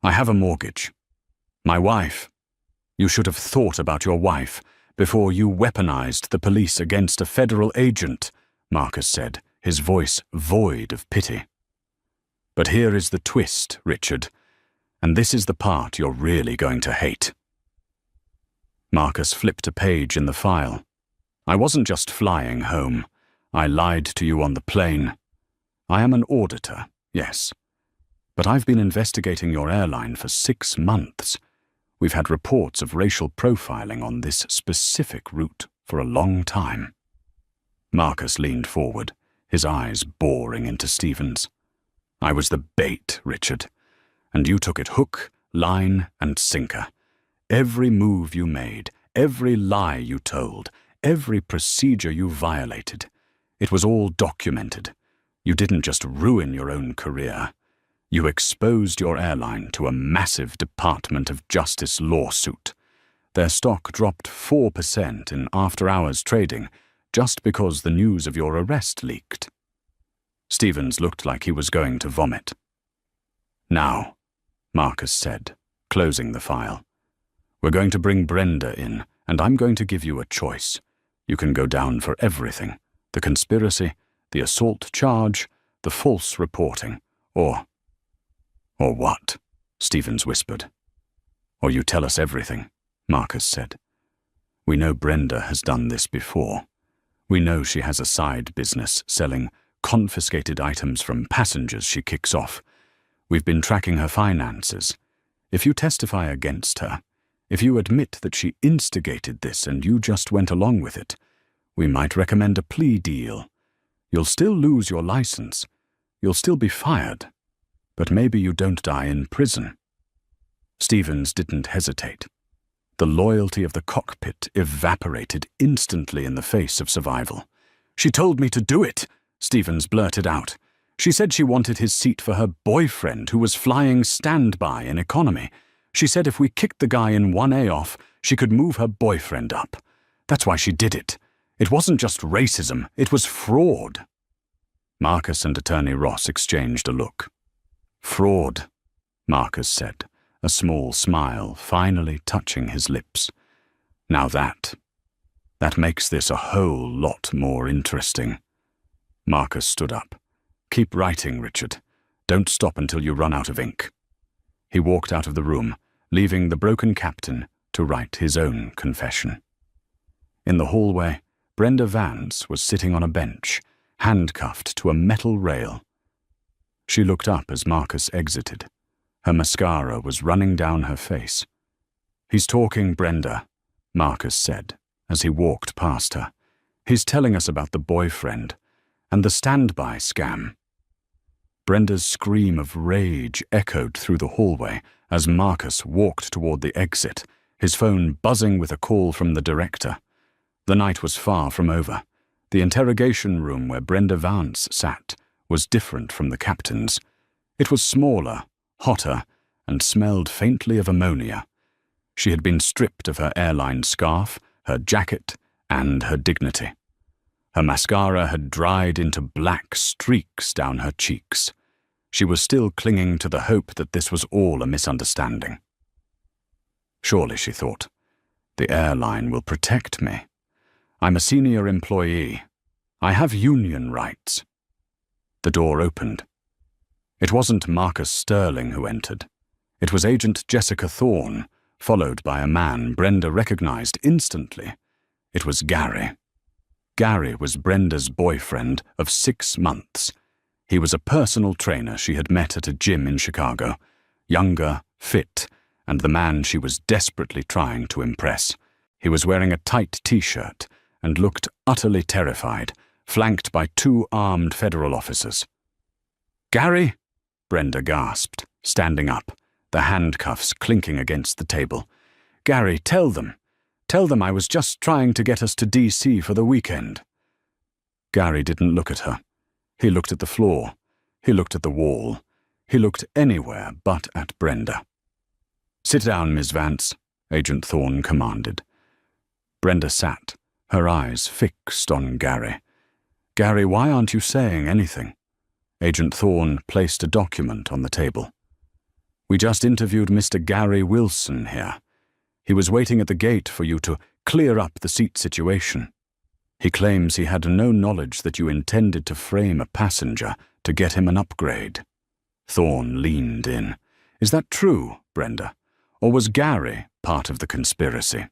I have a mortgage. My wife. You should have thought about your wife before you weaponized the police against a federal agent," Marcus said, his voice void of pity. "But here is the twist, Richard, and this is the part you're really going to hate." Marcus flipped a page in the file. "I wasn't just flying home. I lied to you on the plane. I am an auditor, yes. But I've been investigating your airline for 6 months. We've had reports of racial profiling on this specific route for a long time." Marcus leaned forward, his eyes boring into Stevens. "I was the bait, Richard, and you took it hook, line, and sinker. Every move you made, every lie you told, every procedure you violated. It was all documented. You didn't just ruin your own career. You exposed your airline to a massive Department of Justice lawsuit. Their stock dropped 4% in after-hours trading just because the news of your arrest leaked." Stevens looked like he was going to vomit. "Now," Marcus said, closing the file, "we're going to bring Brenda in, and I'm going to give you a choice. You can go down for everything: the conspiracy, the assault charge, the false reporting, or what?" Stevens whispered. "Or you tell us everything," Marcus said. We know Brenda has done this before. We know she has a side business selling confiscated items from passengers she kicks off. We've been tracking her finances. If you testify against her, if you admit that she instigated this and you just went along with it, we might recommend a plea deal. You'll still lose your license. You'll still be fired. But maybe you don't die in prison. Stevens didn't hesitate. The loyalty of the cockpit evaporated instantly in the face of survival. "She told me to do it," Stevens blurted out. "She said she wanted his seat for her boyfriend who was flying standby in economy. She said if we kicked the guy in 1A off, she could move her boyfriend up. That's why she did it. It wasn't just racism, it was fraud." Marcus and Attorney Ross exchanged a look. "Fraud," Marcus said, a small smile finally touching his lips. "Now that makes this a whole lot more interesting." Marcus stood up. "Keep writing, Richard. Don't stop until you run out of ink." He walked out of the room, leaving the broken captain to write his own confession. In the hallway, Brenda Vance was sitting on a bench, handcuffed to a metal rail. She looked up as Marcus exited. Her mascara was running down her face. "He's talking, Brenda," Marcus said as he walked past her. "He's telling us about the boyfriend and the standby scam." Brenda's scream of rage echoed through the hallway as Marcus walked toward the exit, his phone buzzing with a call from the director. The night was far from over. The interrogation room where Brenda Vance sat was different from the captain's. It was smaller, hotter, and smelled faintly of ammonia. She had been stripped of her airline scarf, her jacket, and her dignity. Her mascara had dried into black streaks down her cheeks. She was still clinging to the hope that this was all a misunderstanding. Surely, she thought, the airline will protect me. I'm a senior employee. I have union rights. The door opened. It wasn't Marcus Sterling who entered. It was Agent Jessica Thorne, followed by a man Brenda recognized instantly. It was Gary. Gary was Brenda's boyfriend of 6 months. He was a personal trainer she had met at a gym in Chicago, younger, fit, and the man she was desperately trying to impress. He was wearing a tight t-shirt and looked utterly terrified, flanked by 2 armed federal officers. "Gary?" Brenda gasped, standing up, the handcuffs clinking against the table. "Gary, tell them. Tell them I was just trying to get us to D.C. for the weekend." Gary didn't look at her. He looked at the floor. He looked at the wall. He looked anywhere but at Brenda. "Sit down, Miss Vance," Agent Thorne commanded. Brenda sat, her eyes fixed on Gary. "Gary, why aren't you saying anything?" Agent Thorne placed a document on the table. "We just interviewed Mr. Gary Wilson here. He was waiting at the gate for you to clear up the seat situation. He claims he had no knowledge that you intended to frame a passenger to get him an upgrade." Thorne leaned in. "Is that true, Brenda? Or was Gary part of the conspiracy?"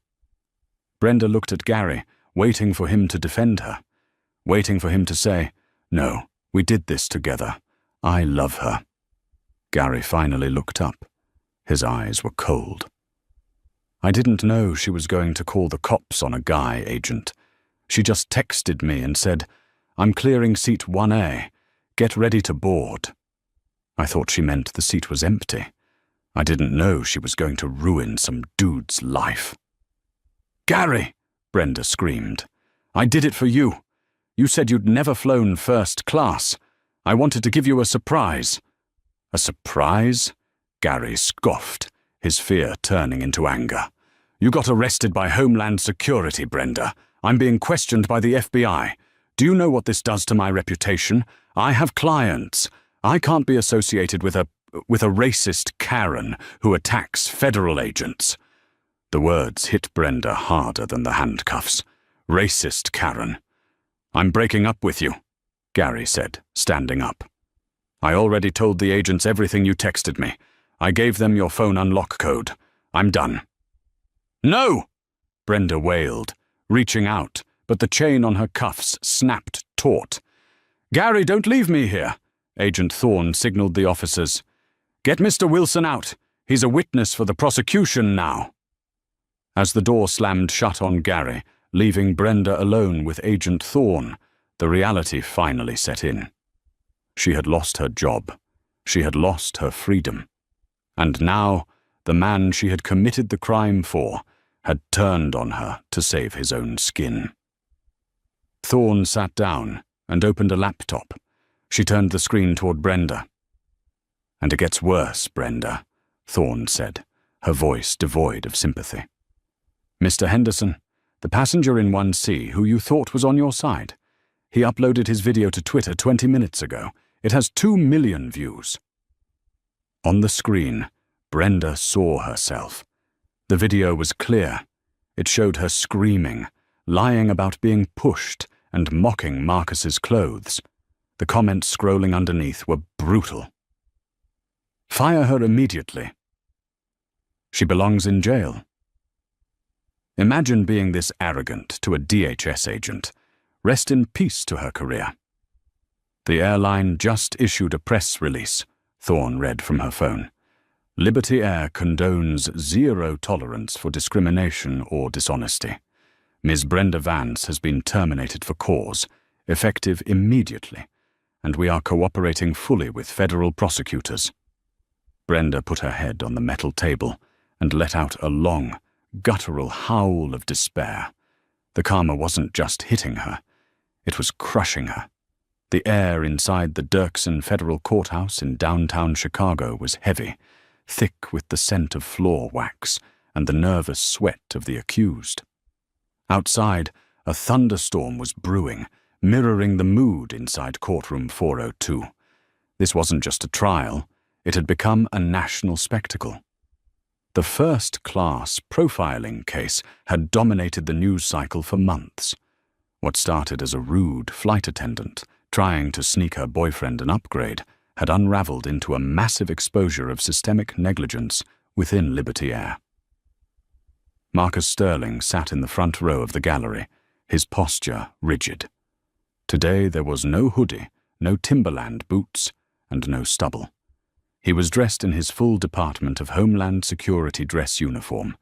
Brenda looked at Gary, waiting for him to defend her, waiting for him to say, "No, we did this together. I love her." Gary finally looked up. His eyes were cold. "I didn't know she was going to call the cops on a guy, Agent. She just texted me and said, 'I'm clearing seat 1A. Get ready to board.' I thought she meant the seat was empty. I didn't know she was going to ruin some dude's life." "Gary!" Brenda screamed. "I did it for you. You said you'd never flown first class. I wanted to give you a surprise." "A surprise?" Gary scoffed, his fear turning into anger. "You got arrested by Homeland Security, Brenda. I'm being questioned by the FBI. Do you know what this does to my reputation? I have clients. I can't be associated with a racist Karen who attacks federal agents." The words hit Brenda harder than the handcuffs. "Racist Karen." "I'm breaking up with you," Gary said, standing up. "I already told the agents everything you texted me. I gave them your phone unlock code. I'm done." "No!" Brenda wailed, reaching out, but the chain on her cuffs snapped taut. "Gary, don't leave me here," Agent Thorne signaled the officers. "Get Mr. Wilson out. He's a witness for the prosecution now." As the door slammed shut on Gary, leaving Brenda alone with Agent Thorne, the reality finally set in. She had lost her job. She had lost her freedom. And now, the man she had committed the crime for had turned on her to save his own skin. Thorne sat down and opened a laptop. She turned the screen toward Brenda. "And it gets worse, Brenda," Thorne said, her voice devoid of sympathy. "Mr. Henderson, the passenger in 1C who you thought was on your side. He uploaded his video to Twitter 20 minutes ago. It has 2 million views." On the screen, Brenda saw herself. The video was clear. It showed her screaming, lying about being pushed and mocking Marcus's clothes. The comments scrolling underneath were brutal. "Fire her immediately. She belongs in jail." Imagine being this arrogant to a DHS agent. Rest in peace to her career. "The airline just issued a press release," Thorne read from her phone. "Liberty Air condones zero tolerance for discrimination or dishonesty. Ms. Brenda Vance has been terminated for cause, effective immediately, and we are cooperating fully with federal prosecutors." Brenda put her head on the metal table and let out a long, guttural howl of despair. The karma wasn't just hitting her. It was crushing her. The air inside the Dirksen Federal Courthouse in downtown Chicago was heavy, thick with the scent of floor wax and the nervous sweat of the accused. Outside, a thunderstorm was brewing, mirroring the mood inside courtroom 402. This wasn't just a trial. It had become a national spectacle. The first-class profiling case had dominated the news cycle for months. What started as a rude flight attendant trying to sneak her boyfriend an upgrade had unraveled into a massive exposure of systemic negligence within Liberty Air. Marcus Sterling sat in the front row of the gallery, his posture rigid. Today there was no hoodie, no Timberland boots, and no stubble. He was dressed in his full Department of Homeland Security dress uniform.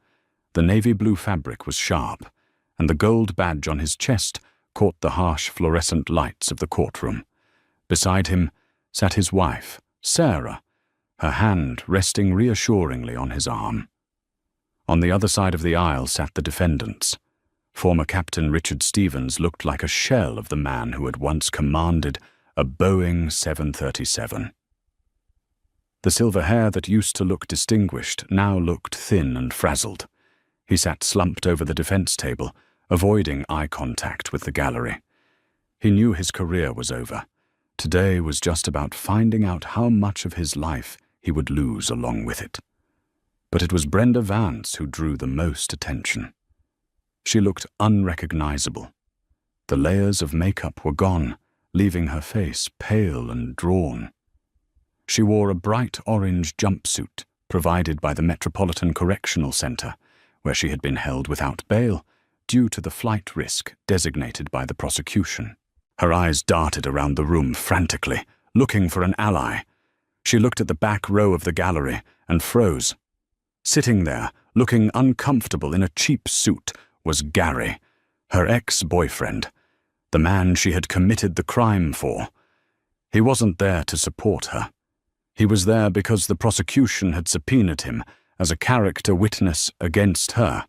The navy blue fabric was sharp, and the gold badge on his chest caught the harsh fluorescent lights of the courtroom. Beside him sat his wife, Sarah, her hand resting reassuringly on his arm. On the other side of the aisle sat the defendants. Former Captain Richard Stevens looked like a shell of the man who had once commanded a Boeing 737. The silver hair that used to look distinguished now looked thin and frazzled. He sat slumped over the defense table, avoiding eye contact with the gallery. He knew his career was over. Today was just about finding out how much of his life he would lose along with it. But it was Brenda Vance who drew the most attention. She looked unrecognizable. The layers of makeup were gone, leaving her face pale and drawn. She wore a bright orange jumpsuit provided by the Metropolitan Correctional Center, where she had been held without bail due to the flight risk designated by the prosecution. Her eyes darted around the room frantically, looking for an ally. She looked at the back row of the gallery and froze. Sitting there, looking uncomfortable in a cheap suit, was Gary, her ex-boyfriend, the man she had committed the crime for. He wasn't there to support her. He was there because the prosecution had subpoenaed him as a character witness against her.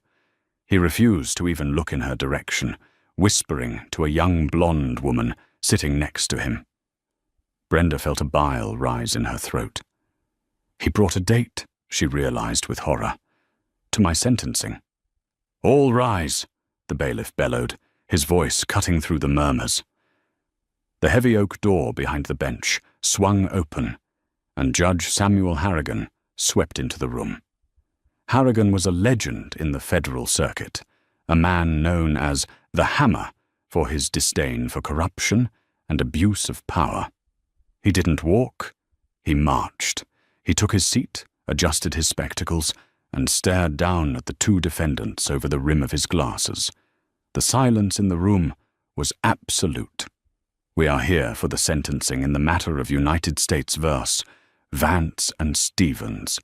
He refused to even look in her direction, whispering to a young blonde woman sitting next to him. Brenda felt a bile rise in her throat. He brought a date, she realized with horror. To my sentencing. "All rise," the bailiff bellowed, his voice cutting through the murmurs. The heavy oak door behind the bench swung open, and Judge Samuel Harrigan swept into the room. Harrigan was a legend in the federal circuit, a man known as the Hammer for his disdain for corruption and abuse of power. He didn't walk, he marched. He took his seat, adjusted his spectacles, and stared down at the two defendants over the rim of his glasses. The silence in the room was absolute. "We are here for the sentencing in the matter of United States v. Vance and Stevens,"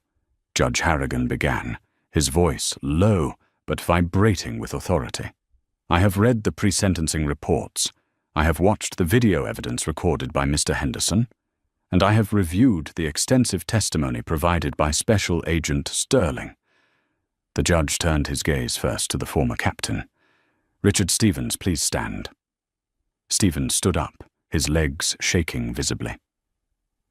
Judge Harrigan began, his voice low but vibrating with authority. "I have read the pre-sentencing reports. I have watched the video evidence recorded by Mr. Henderson, and I have reviewed the extensive testimony provided by Special Agent Sterling." The judge turned his gaze first to the former captain. "Richard Stevens, please stand." Stevens stood up, his legs shaking visibly.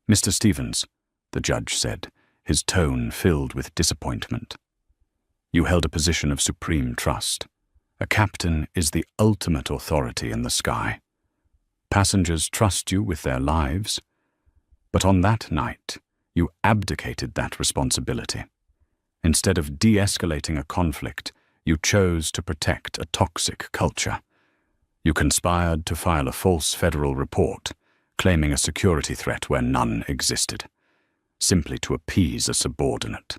"Mr. Stevens," the judge said, his tone filled with disappointment. "You held a position of supreme trust. A captain is the ultimate authority in the sky. Passengers trust you with their lives. But on that night, you abdicated that responsibility. Instead of de-escalating a conflict, you chose to protect a toxic culture. You conspired to file a false federal report, claiming a security threat where none existed, simply to appease a subordinate."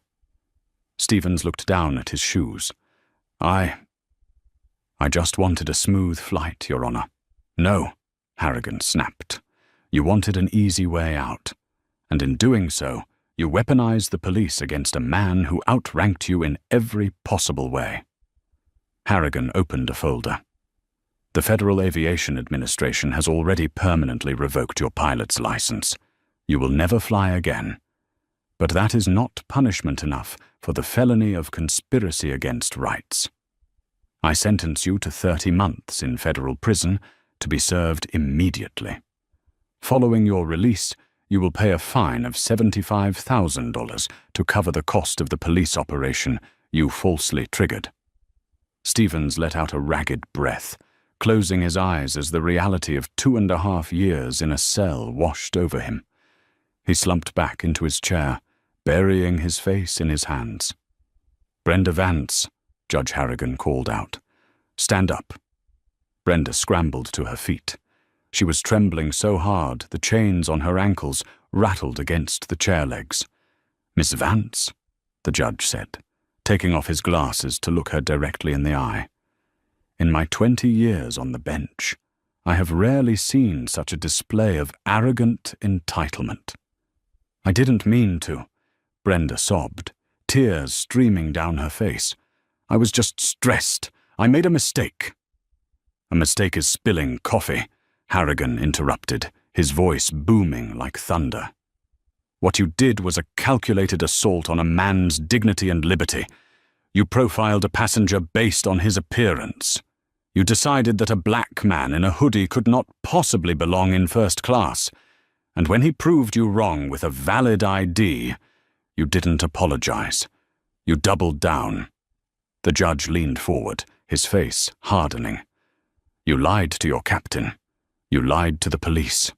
Stevens looked down at his shoes. I just wanted a smooth flight, Your Honor." "No," Harrigan snapped. "You wanted an easy way out, and in doing so, you weaponized the police against a man who outranked you in every possible way." Harrigan opened a folder. "The Federal Aviation Administration has already permanently revoked your pilot's license. You will never fly again. But that is not punishment enough for the felony of conspiracy against rights. I sentence you to 30 months in federal prison to be served immediately. Following your release, you will pay a fine of $75,000 to cover the cost of the police operation you falsely triggered." Stevens let out a ragged breath, closing his eyes as the reality of 2.5 years in a cell washed over him. He slumped back into his chair, burying his face in his hands. "Brenda Vance," Judge Harrigan called out. "Stand up." Brenda scrambled to her feet. She was trembling so hard the chains on her ankles rattled against the chair legs. "Miss Vance," the judge said, taking off his glasses to look her directly in the eye. "In my 20 years on the bench, I have rarely seen such a display of arrogant entitlement." "I didn't mean to," Brenda sobbed, tears streaming down her face. "I was just stressed. I made a mistake." "A mistake is spilling coffee," Harrigan interrupted, his voice booming like thunder. "What you did was a calculated assault on a man's dignity and liberty. You profiled a passenger based on his appearance. You decided that a black man in a hoodie could not possibly belong in first class. And when he proved you wrong with a valid ID, you didn't apologize. You doubled down." The judge leaned forward, his face hardening. "You lied to your captain. You lied to the police.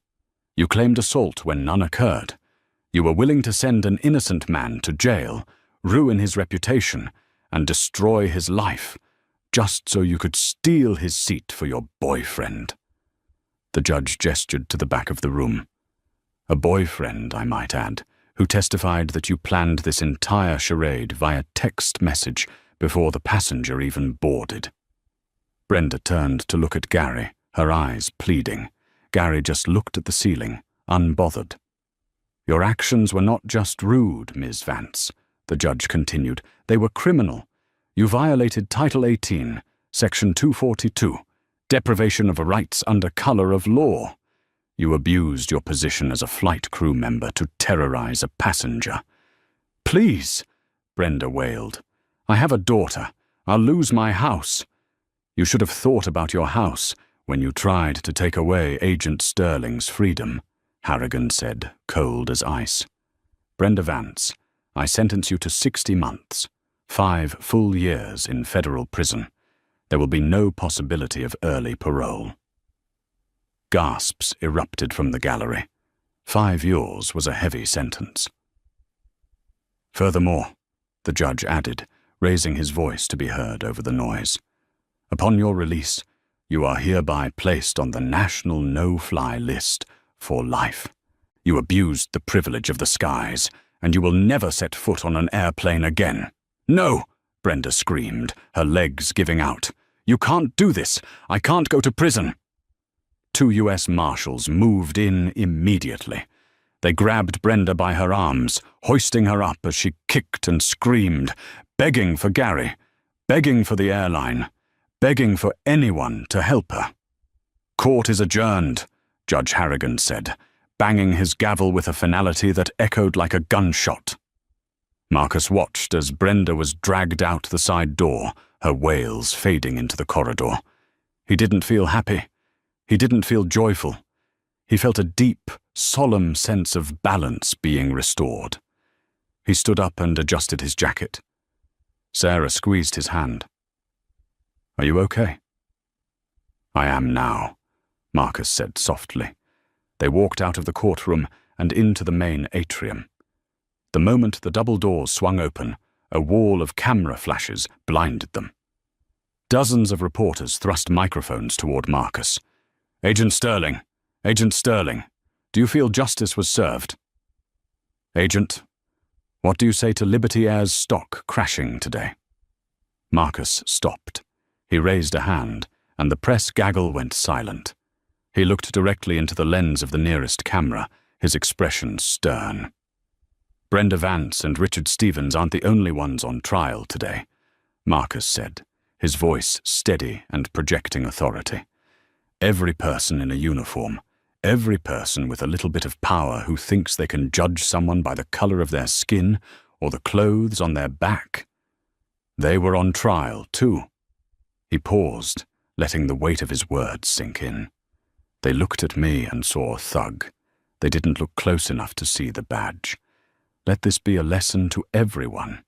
You claimed assault when none occurred. You were willing to send an innocent man to jail, ruin his reputation, and destroy his life, just so you could steal his seat for your boyfriend." The judge gestured to the back of the room. "A boyfriend, I might add, who testified that you planned this entire charade via text message before the passenger even boarded." Brenda turned to look at Gary, her eyes pleading. Gary just looked at the ceiling, unbothered. "Your actions were not just rude, Ms. Vance," the judge continued. "They were criminal. You violated Title 18, Section 242, deprivation of rights under color of law. You abused your position as a flight crew member to terrorize a passenger." "Please," Brenda wailed. "I have a daughter. I'll lose my house." "You should have thought about your house when you tried to take away Agent Sterling's freedom," Harrigan said, cold as ice. "Brenda Vance, I sentence you to 60 months, 5 full years in federal prison. There will be no possibility of early parole." Gasps erupted from the gallery. 5 years was a heavy sentence. "Furthermore," the judge added, raising his voice to be heard over the noise, "upon your release, you are hereby placed on the National No-Fly List for life. You abused the privilege of the skies, and you will never set foot on an airplane again. "No!" Brenda screamed, her legs giving out. "You can't do this! I can't go to prison!" 2 U.S. Marshals moved in immediately. They grabbed Brenda by her arms, hoisting her up as she kicked and screamed, begging for Gary, begging for the airline, begging for anyone to help her. "Court is adjourned," Judge Harrigan said, banging his gavel with a finality that echoed like a gunshot. Marcus watched as Brenda was dragged out the side door, her wails fading into the corridor. He didn't feel happy. He didn't feel joyful. He felt a deep, solemn sense of balance being restored. He stood up and adjusted his jacket. Sarah squeezed his hand. "Are you okay?" "I am now," Marcus said softly. They walked out of the courtroom and into the main atrium. The moment the double doors swung open, a wall of camera flashes blinded them. Dozens of reporters thrust microphones toward Marcus. "Agent Sterling, Agent Sterling, do you feel justice was served?" "Agent, what do you say to Liberty Air's stock crashing today?" Marcus stopped. He raised a hand, and the press gaggle went silent. He looked directly into the lens of the nearest camera, his expression stern. "Brenda Vance and Richard Stevens aren't the only ones on trial today," Marcus said, his voice steady and projecting authority. "Every person in a uniform, every person with a little bit of power who thinks they can judge someone by the color of their skin or the clothes on their back. They were on trial, too." He paused, letting the weight of his words sink in. "They looked at me and saw a thug. They didn't look close enough to see the badge. Let this be a lesson to everyone.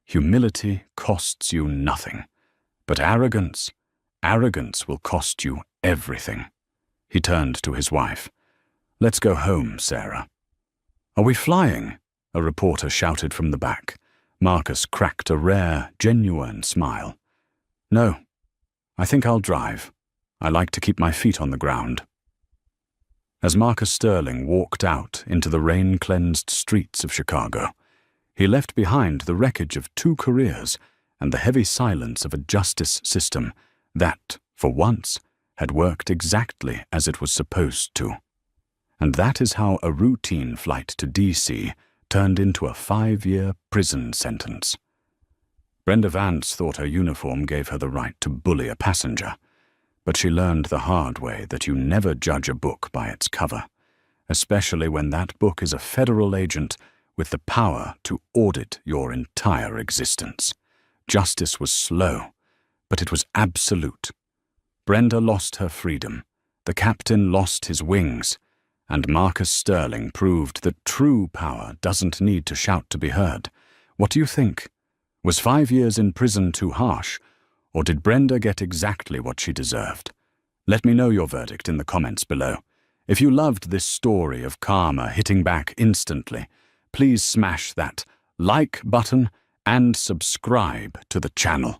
Humility costs you nothing. But arrogance will cost you everything." He turned to his wife. "Let's go home, Sarah." "Are we flying?" a reporter shouted from the back. Marcus cracked a rare, genuine smile. "No, I think I'll drive. I like to keep my feet on the ground." As Marcus Sterling walked out into the rain-cleansed streets of Chicago, he left behind the wreckage of 2 careers and the heavy silence of a justice system that, for once, had worked exactly as it was supposed to. And that is how a routine flight to D.C. turned into a 5-year prison sentence. Brenda Vance thought her uniform gave her the right to bully a passenger, but she learned the hard way that you never judge a book by its cover, especially when that book is a federal agent with the power to audit your entire existence. Justice was slow, but it was absolute. Brenda lost her freedom, the captain lost his wings, and Marcus Sterling proved that true power doesn't need to shout to be heard. What do you think? Was 5 years in prison too harsh, or did Brenda get exactly what she deserved? Let me know your verdict in the comments below. If you loved this story of karma hitting back instantly, please smash that like button and subscribe to the channel.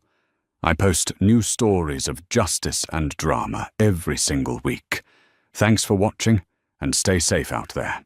I post new stories of justice and drama every single week. Thanks for watching, and stay safe out there.